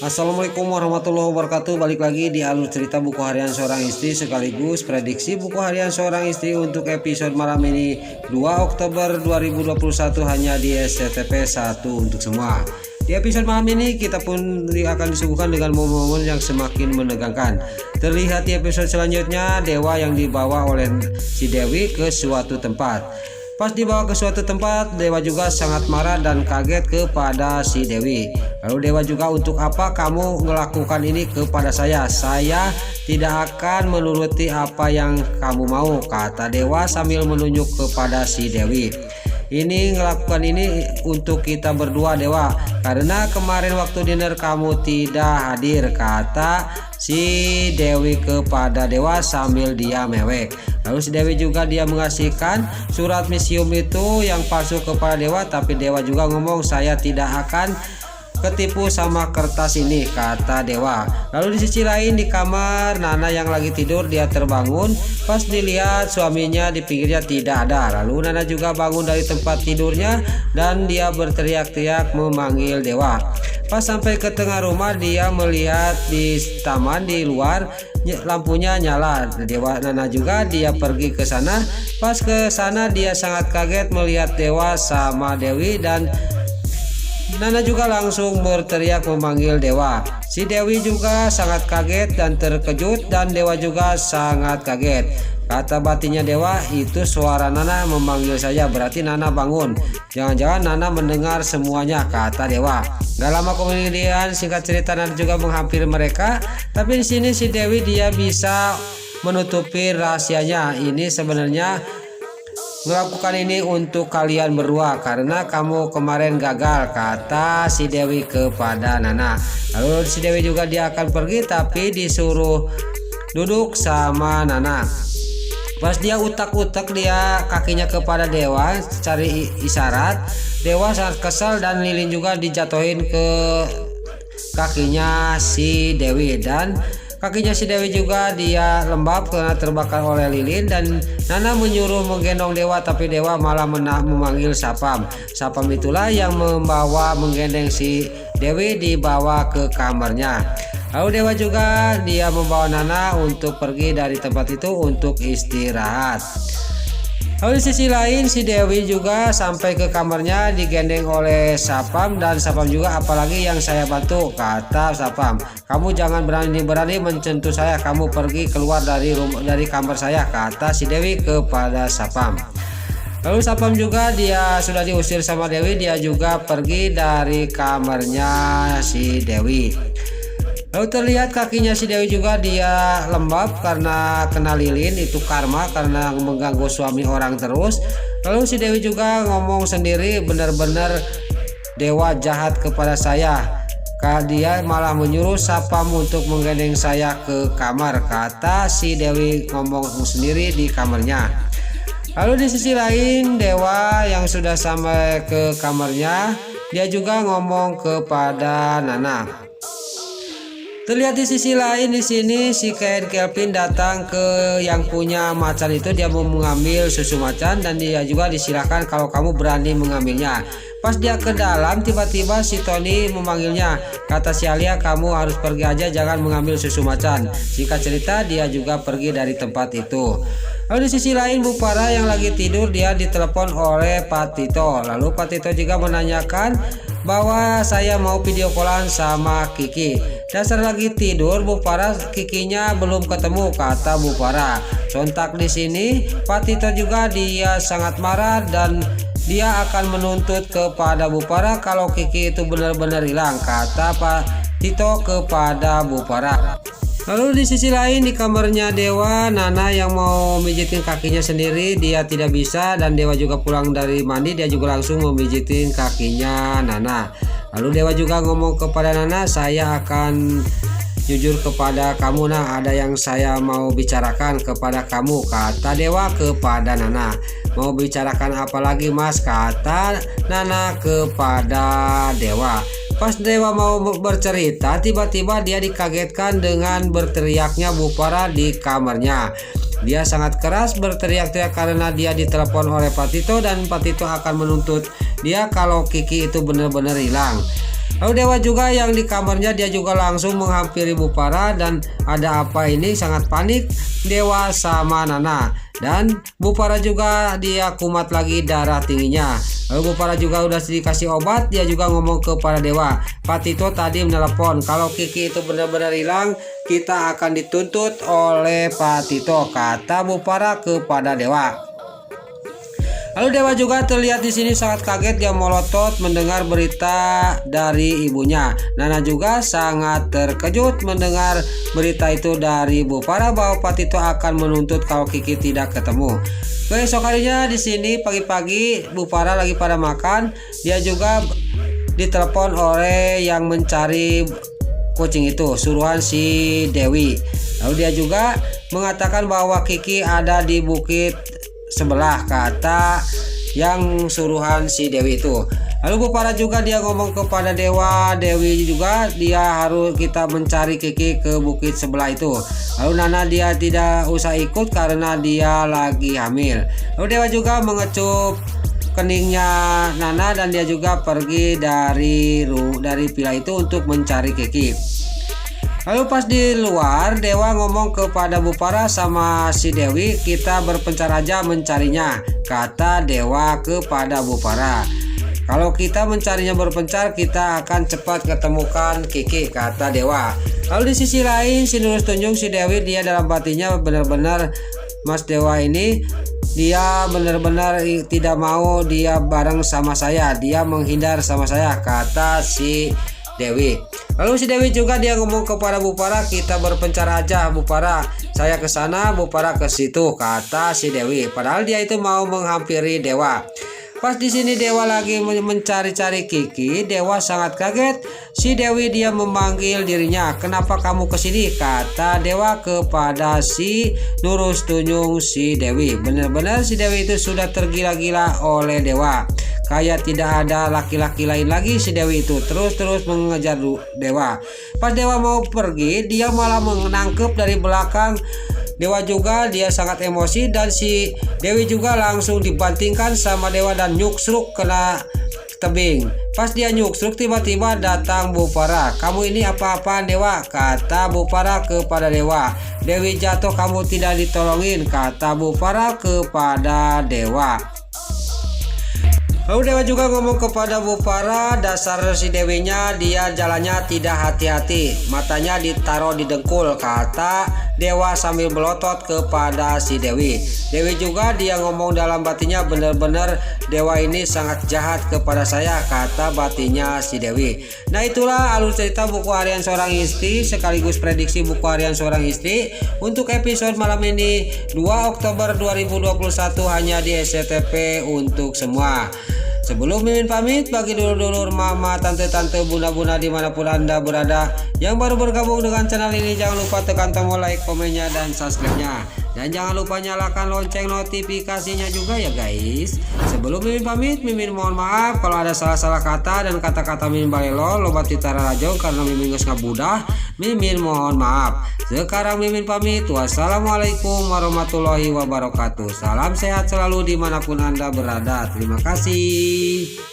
Assalamualaikum warahmatullahi wabarakatuh. Balik lagi di alur cerita buku harian seorang istri sekaligus prediksi buku harian seorang istri untuk episode malam ini 2 Oktober 2021 hanya di SCTP 1 untuk semua. Di episode malam ini kita pun akan disuguhkan dengan momen-momen yang semakin menegangkan. Terlihat di episode selanjutnya Dewa yang dibawa oleh si Dewi ke suatu tempat. Pas dibawa ke suatu tempat, Dewa juga sangat marah dan kaget kepada si Dewi. Lalu Dewa juga, untuk apa kamu melakukan ini kepada saya? Saya tidak akan menuruti apa yang kamu mau, kata Dewa sambil menunjuk kepada si Dewi. Ini ngelakukan ini untuk kita berdua Dewa, karena kemarin waktu dinner kamu tidak hadir, kata si Dewi kepada Dewa sambil dia mewek. Lalu si Dewi juga dia mengasihkan surat misium itu yang palsu kepada Dewa, tapi Dewa juga ngomong, saya tidak akan ketipu sama kertas ini, kata Dewa. Lalu di sisi lain di kamar Nana yang lagi tidur, dia terbangun pas dilihat suaminya di pinggirnya tidak ada. Lalu Nana juga bangun dari tempat tidurnya dan dia berteriak-teriak memanggil Dewa. Pas sampai ke tengah rumah, dia melihat di taman di luar lampunya nyala. Dewa Nana juga dia pergi ke sana. Pas ke sana dia sangat kaget melihat Dewa sama Dewi, dan Nana juga langsung berteriak memanggil Dewa. Si Dewi juga sangat kaget dan terkejut, dan Dewa juga sangat kaget. Kata batinnya Dewa, itu suara Nana memanggil saya, berarti Nana bangun. Jangan-jangan Nana mendengar semuanya, kata Dewa. Gak lama kemudian singkat cerita Nana juga menghampiri mereka. Tapi di sini si Dewi dia bisa menutupi rahasianya. Ini sebenarnya melakukan ini untuk kalian berdua karena kamu kemarin gagal, kata si Dewi kepada Nana. Lalu si Dewi juga dia akan pergi tapi disuruh duduk sama Nana. Pas dia utak-utak dia kakinya kepada Dewa cari isyarat, Dewa sangat kesal dan lilin juga dijatuhin ke kakinya si Dewi, dan kakinya si Dewi juga dia lembab karena terbakar oleh lilin. Dan Nana menyuruh menggendong Dewa, tapi Dewa malah memanggil Sapam. Sapam itulah yang membawa menggendong si Dewi dibawa ke kamarnya. Lalu Dewa juga dia membawa Nana untuk pergi dari tempat itu untuk istirahat. Lalu di sisi lain si Dewi juga sampai ke kamarnya digendeng oleh Sapam, dan Sapam juga, apalagi yang saya bantu, kata Sapam. Kamu jangan berani-berani mencentuh saya, kamu pergi keluar dari kamar saya, kata si Dewi kepada Sapam. Lalu Sapam juga dia sudah diusir sama Dewi, dia juga pergi dari kamarnya si Dewi. Lalu terlihat kakinya si Dewi juga dia lembab karena kena lilin, itu karma karena mengganggu suami orang terus. Lalu si Dewi juga ngomong sendiri, benar-benar Dewa jahat kepada saya. Dia malah menyuruh Sapam untuk menggendeng saya ke kamar, kata si Dewi ngomong sendiri di kamarnya. Lalu di sisi lain Dewa yang sudah sampai ke kamarnya, dia juga ngomong kepada Nana. Terlihat di sisi lain di sini si Kelvin datang ke yang punya macan itu, dia mau mengambil susu macan dan dia juga disilakan kalau kamu berani mengambilnya. Pas dia ke dalam tiba-tiba si Tony memanggilnya, kata si Alia, kamu harus pergi aja, jangan mengambil susu macan. Singkat cerita dia juga pergi dari tempat itu. Lalu di sisi lain Bu Farah yang lagi tidur dia ditelepon oleh Pak Tito. Lalu Pak Tito juga menanyakan bahwa saya mau video callan sama Kiki. Dasar lagi tidur Bu Farah, Kikinya belum ketemu, kata Bu Farah. Sontak di sini Pak Tito juga dia sangat marah dan dia akan menuntut kepada Bu Farah kalau Kiki itu benar-benar hilang, kata Pak Tito kepada Bu Farah. Lalu di sisi lain di kamarnya Dewa, Nana yang mau mijitin kakinya sendiri dia tidak bisa, dan Dewa juga pulang dari mandi dia juga langsung memijitin kakinya Nana. Lalu Dewa juga ngomong kepada Nana, saya akan jujur kepada kamu Nah, ada yang saya mau bicarakan kepada kamu, kata Dewa kepada Nana. Mau bicarakan apa lagi Mas, kata Nana kepada Dewa. Pas Dewa mau bercerita, tiba-tiba dia dikagetkan dengan berteriaknya Bu Farah di kamarnya. Dia sangat keras berteriak-teriak karena dia ditelepon oleh Pak Tito, dan Pak Tito akan menuntut dia kalau Kiki itu benar-benar hilang. Lalu Dewa juga yang di kamarnya dia juga langsung menghampiri Bupara dan ada apa ini sangat panik Dewa sama Nana. Dan Bupara juga dia kumat lagi darah tingginya. Lalu Bupara juga udah dikasih obat, dia juga ngomong kepada Dewa, Pak Tito tadi menelepon kalau Kiki itu benar-benar hilang kita akan dituntut oleh Pak Tito, kata Bupara kepada Dewa. Lalu Dewa juga terlihat di sini sangat kaget, dia melotot mendengar berita dari ibunya. Nana juga sangat terkejut mendengar berita itu dari Bupara bahwa Pak Tito akan menuntut kalau Kiki tidak ketemu. Besok harinya di sini pagi-pagi Bupara lagi pada makan, dia juga ditelepon oleh yang mencari kucing itu, suruhan si Dewi. Lalu dia juga mengatakan bahwa Kiki ada di bukit sebelah, kata yang suruhan si Dewi itu. Lalu Bupara juga dia ngomong kepada Dewi juga dia harus kita mencari Kiki ke bukit sebelah itu. Lalu Nana dia tidak usah ikut karena dia lagi hamil. Lalu Dewa juga mengecup keningnya Nana dan dia juga pergi dari villa itu untuk mencari Kiki. Lalu pas di luar Dewa ngomong kepada Bupara sama si Dewi, kita berpencar aja mencarinya, kata Dewa kepada Bupara. Kalau kita mencarinya berpencar kita akan cepat ketemukan Kiki, kata Dewa. Lalu di sisi lain si Nurus Tunjung si Dewi dia dalam batinnya benar-benar Mas Dewa ini dia benar-benar tidak mau dia bareng sama saya, dia menghindar sama saya, kata si Dewi. Lalu si Dewi juga dia ngomong kepada Bupara, kita berpencar aja Bupara, saya ke sana Bupara ke situ, kata si Dewi. Padahal dia itu mau menghampiri Dewa. Pas di sini Dewa lagi mencari-cari Kiki, Dewa sangat kaget. Si Dewi dia memanggil dirinya, kenapa kamu kesini, kata Dewa kepada si Nurus Tunjung si Dewi. Benar-benar si Dewi itu sudah tergila-gila oleh Dewa. Kayak tidak ada laki-laki lain lagi si Dewi itu terus mengejar Dewa. Pas Dewa mau pergi dia malah menangkep dari belakang Dewa juga, dia sangat emosi dan si Dewi juga langsung dibantingkan sama Dewa dan nyuksruk kena tebing. Pas dia nyuksruk tiba-tiba datang Bupara. Kamu ini apa-apaan Dewa, kata Bupara kepada Dewa. Dewi jatuh kamu tidak ditolongin, kata Bupara kepada Dewa. Lalu Dewa juga ngomong kepada Bupara, dasar si Dewinya dia jalannya tidak hati-hati, matanya ditaruh di dengkul, kata Dewa sambil melotot kepada si Dewi. Dewi juga dia ngomong dalam batinnya, benar-benar Dewa ini sangat jahat kepada saya, kata batinnya si Dewi. Nah itulah alur cerita buku harian seorang istri sekaligus prediksi buku harian seorang istri untuk episode malam ini 2 Oktober 2021 hanya di SCTV untuk semua. Sebelum Mimin pamit, bagi dulur-dulur, mama, tante-tante, bunda-bunda dimanapun anda berada yang baru bergabung dengan channel ini, jangan lupa tekan tombol like, komennya, dan subscribe-nya. Dan jangan lupa nyalakan lonceng notifikasinya juga ya guys. Sebelum Mimin pamit, Mimin mohon maaf kalau ada salah-salah kata dan kata-kata Mimin balelo lobat titara rajong karena Mimin geus ngabudah. Mimin mohon maaf. Sekarang Mimin pamit. Wassalamualaikum warahmatullahi wabarakatuh. Salam sehat selalu dimanapun anda berada. Terima kasih.